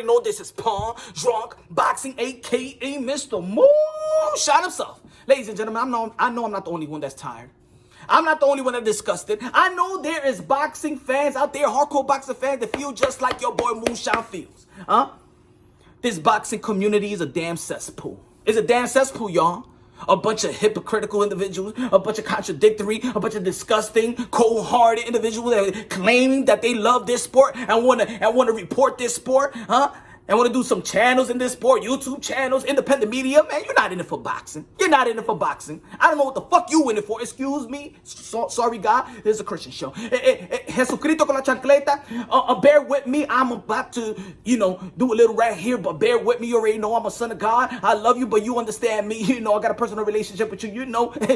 know this is Pawn Drunk Boxing, a.k.a. Mr. Moonshine himself. Ladies and gentlemen, I know I'm not the only one that's tired. I'm not the only one that's disgusted. I know there is boxing fans out there, hardcore boxing fans, that feel just like your boy Moonshine feels. This boxing community is a damn cesspool. It's a damn cesspool, y'all. A bunch of hypocritical individuals, a bunch of contradictory, a bunch of disgusting, cold-hearted individuals that claiming that they love this sport and want to report this sport, and want to do some channels in this sport, YouTube channels, independent media. Man, you're not in it for boxing. You're not in it for boxing. I don't know what the fuck you in it for. Excuse me. Sorry, God. This is a Christian show. Jesucristo con la chancleta. Bear with me. I'm about to, do a little right here, but bear with me. You already know I'm a son of God. I love you, but you understand me. I got a personal relationship with you.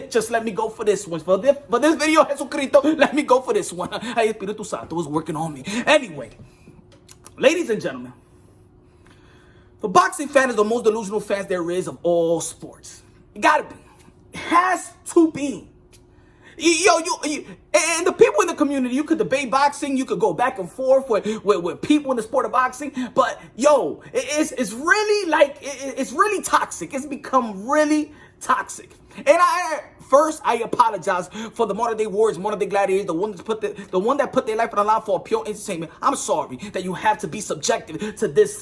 Just let me go for this one. For this video, Jesucristo, let me go for this one. Hey, Espíritu Santo was working on me. Anyway, ladies and gentlemen, the boxing fan is the most delusional fans there is of all sports. It gotta be. It has to be. And the people in the community, you could debate boxing, you could go back and forth with people in the sport of boxing, but it's really toxic. It's become really toxic. And I apologize for the modern day warriors, modern day gladiators, the one that put their life on the line for pure entertainment. I'm sorry that you have to be subjected to this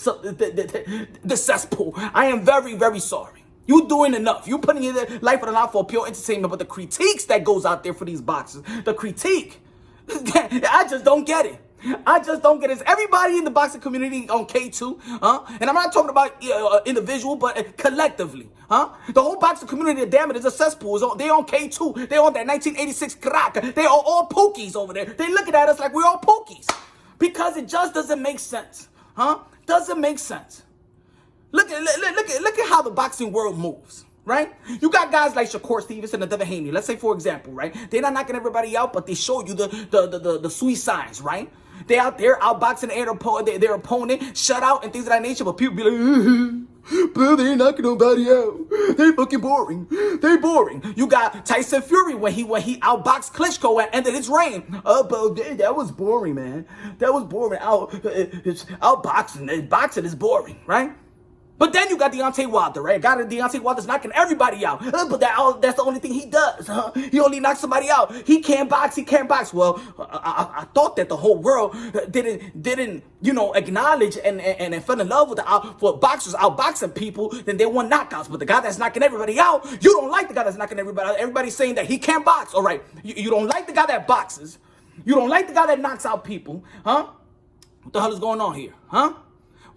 cesspool. I am very, very sorry. You doing enough. You putting your life on the line for pure entertainment, but the critiques that goes out there for these boxers, the critique, I just don't get it. I just don't get it. It's everybody in the boxing community on K2, and I'm not talking about individual, but collectively, The whole boxing community, damn it, is a cesspool. They on K2. They on that 1986 crack. They are all pookies over there. They looking at us like we're all pookies because it just doesn't make sense, Doesn't make sense. Look at how the boxing world moves. Right? You got guys like Shakur Stevenson and Devin Haney. Let's say, for example, right? They're not knocking everybody out, but they show you the sweet signs, right? They out there outboxing their opponent, shut out and things of that nature, but people be like, bro, they ain't knocking nobody out. They fucking boring. They boring. You got Tyson Fury when he outboxed Klitschko at end of his reign. Bro, that was boring, man. That was boring. Outboxing. Boxing is boring, right? But then you got Deontay Wilder, right? Deontay Wilder's knocking everybody out. But that's the only thing he does. He only knocks somebody out. He can't box. Well, I thought that the whole world didn't acknowledge and fell in love with for boxers outboxing people. Then they want knockouts. But the guy that's knocking everybody out, you don't like the guy that's knocking everybody out. Everybody's saying that he can't box. All right. You don't like the guy that boxes. You don't like the guy that knocks out people. What the hell is going on here?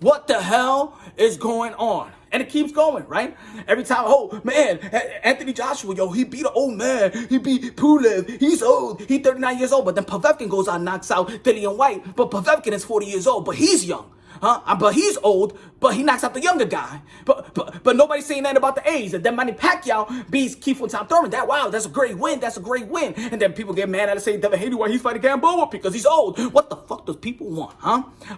What the hell is going on? And it keeps going, right? Every time, oh, man, Anthony Joshua, he beat an old man. He beat Pulev. He's old. He's 39 years old. But then Povetkin goes out and knocks out Dillian White. But Povetkin is 40 years old, but he's young. But he's old, but he knocks out the younger guy. But nobody's saying that about the A's. And then Manny Pacquiao beats Keith and Tom Thurman. That's a great win. That's a great win. And then people get mad at it, say Devin Haney, why he's fighting Gamboa? Because he's old. What the fuck does people want,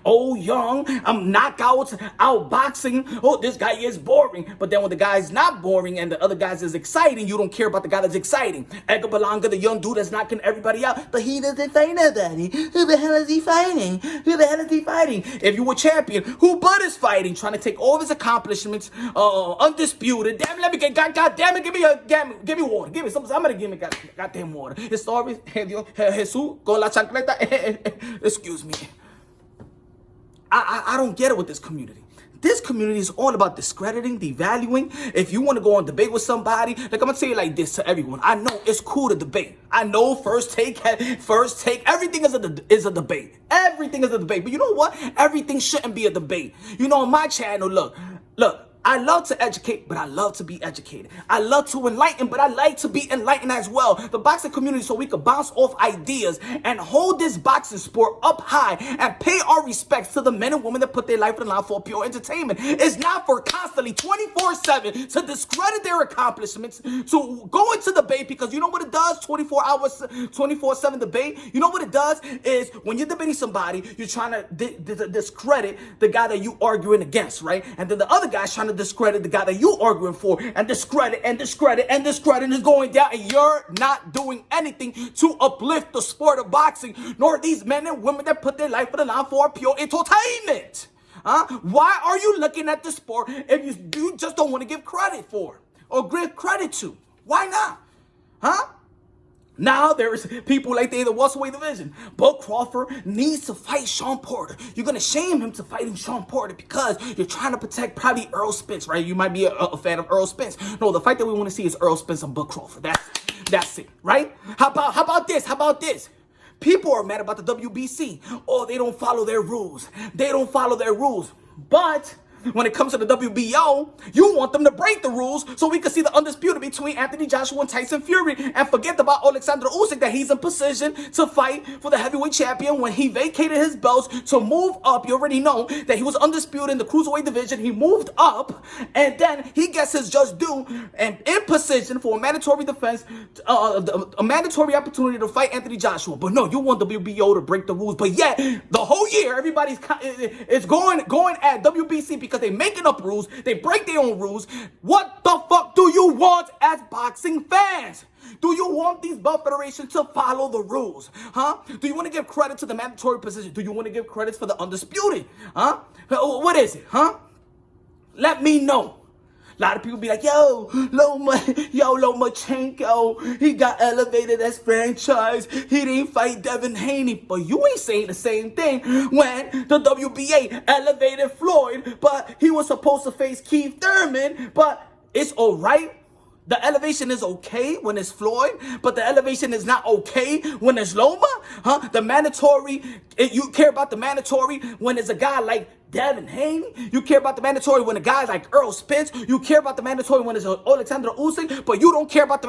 Old, young, knockouts, outboxing. Oh, this guy is boring. But then when the guy's not boring and the other guys is exciting, you don't care about the guy that's exciting. Edgar Berlanga, the young dude that's knocking everybody out, but he doesn't fight nobody. Who the hell is he fighting? If you were champion, who but is fighting, trying to take all of his accomplishments, undisputed. Damn, let me get, God damn it, give me water. Give me something. Somebody give me goddamn water. It's sorry, Jesus, con la chancleta. Excuse me. I don't get it with this community. This community is all about discrediting, devaluing. If you want to go on debate with somebody, like I'm going to say it like this to everyone. I know it's cool to debate. I know first take, everything is a debate. Everything is a debate. But you know what? Everything shouldn't be a debate. On my channel, look, I love to educate, but I love to be educated. I love to enlighten, but I like to be enlightened as well. The boxing community, so we can bounce off ideas and hold this boxing sport up high and pay our respects to the men and women that put their life on the line for pure entertainment. It's not for constantly 24/7 to discredit their accomplishments, to go into debate, because you know what it does? 24/7 debate. You know what it does is when you're debating somebody, you're trying to discredit the guy that you arguing against, right? And then the other guy's trying to discredit the guy that you arguing for, and discredit is going down, and you're not doing anything to uplift the sport of boxing, nor these men and women that put their life on the line for pure entertainment. Huh? Why are you looking at the sport if you just don't want to give credit for or give credit to? Why not? Huh? Now there's people like they in the welterweight division. Bud Crawford needs to fight Sean Porter. You're gonna shame him to fighting Sean Porter because you're trying to protect probably Errol Spence, right? You might be a fan of Errol Spence. No, the fight that we want to see is Errol Spence and Bud Crawford. That's it, right? How about this? How about this? People are mad about the WBC. Oh, they don't follow their rules. They don't follow their rules. But when it comes to the WBO, you want them to break the rules so we can see the undisputed between Anthony Joshua and Tyson Fury, and forget about Alexander Usyk, that he's in position to fight for the heavyweight champion when he vacated his belts to move up. You already know that he was undisputed in the cruiserweight division. He moved up, and then he gets his just due and in position for a mandatory defense, a mandatory opportunity to fight Anthony Joshua. But no, you want the WBO to break the rules. But yet, the whole year, everybody's going at WBC because they making up rules. They break their own rules. What the fuck do you want as boxing fans? Do you want these belt federations to follow the rules? Huh? Do you want to give credit to the mandatory position? Do you want to give credits for the undisputed? Huh? What is it? Huh? Let me know. A lot of people be like, yo, Lomachenko, he got elevated as franchise. He didn't fight Devin Haney. But you ain't saying the same thing when the WBA elevated Floyd, but he was supposed to face Keith Thurman. But it's all right. The elevation is okay when it's Floyd, but the elevation is not okay when it's Loma. Huh? The mandatory, you care about the mandatory when it's a guy like Devin Haney. You care about the mandatory when a guy like Errol Spence. You care about the mandatory when it's Alexander Usyk, but you don't care about the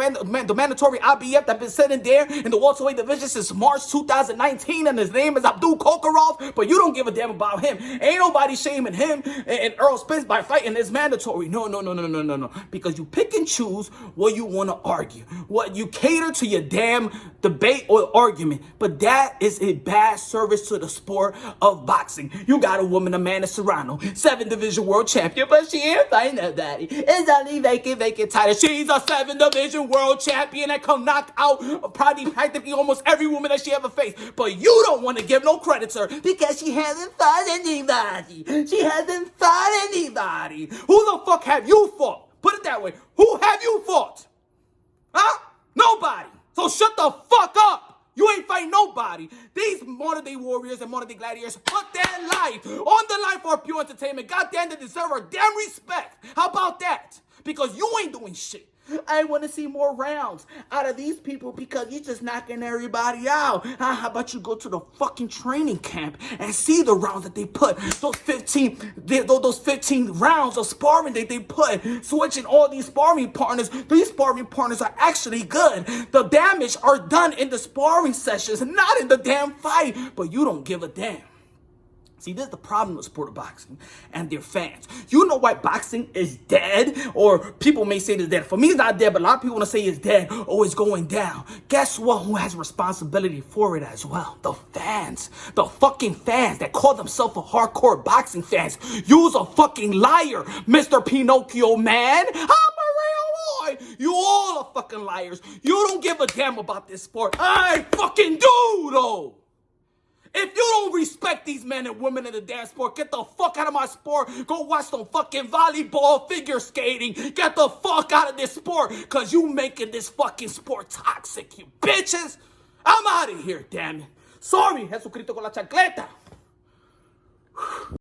mandatory IBF that's been sitting there in the welterweight division since March 2019, and his name is Abdul Kokarov, but you don't give a damn about him. Ain't nobody shaming him and Errol Spence by fighting this mandatory. No. Because you pick and choose what you want to argue. What you cater to your damn debate or argument. But that is a bad service to the sport of boxing. You got a woman, Amanda Serrano, 7 division world champion, but she ain't fighting nobody. It's only vacant title. She's a 7 division world champion that can knock out probably practically almost every woman that she ever faced. But you don't want to give no credit to her because she hasn't fought anybody. She hasn't fought anybody. Who the fuck have you fought? Put it that way. Who have you fought? Huh? Nobody. So shut the fuck up. You ain't fighting nobody. These modern-day warriors and modern-day gladiators put their life on the line for pure entertainment. Goddamn, they deserve our damn respect. How about that? Because you ain't doing shit. I want to see more rounds out of these people because you're just knocking everybody out. How about you go to the fucking training camp and see the rounds that they put? Those 15 rounds of sparring that they put, switching all these sparring partners. These sparring partners are actually good. The damage are done in the sparring sessions, not in the damn fight. But you don't give a damn. See, this is the problem with sport of boxing and their fans. You know why boxing is dead? Or people may say it's dead. For me, it's not dead, but a lot of people want to say it's dead or it's going down. Guess what? Who has responsibility for it as well? The fans. The fucking fans that call themselves a hardcore boxing fans. You's a fucking liar, Mr. Pinocchio, man. I'm a real boy. You all are fucking liars. You don't give a damn about this sport. I fucking do, though. If you don't respect these men and women in the dance sport, get the fuck out of my sport. Go watch some fucking volleyball, figure skating. Get the fuck out of this sport, because you making this fucking sport toxic, you bitches. I'm out of here, damn it. Sorry, Jesucristo con la chancleta.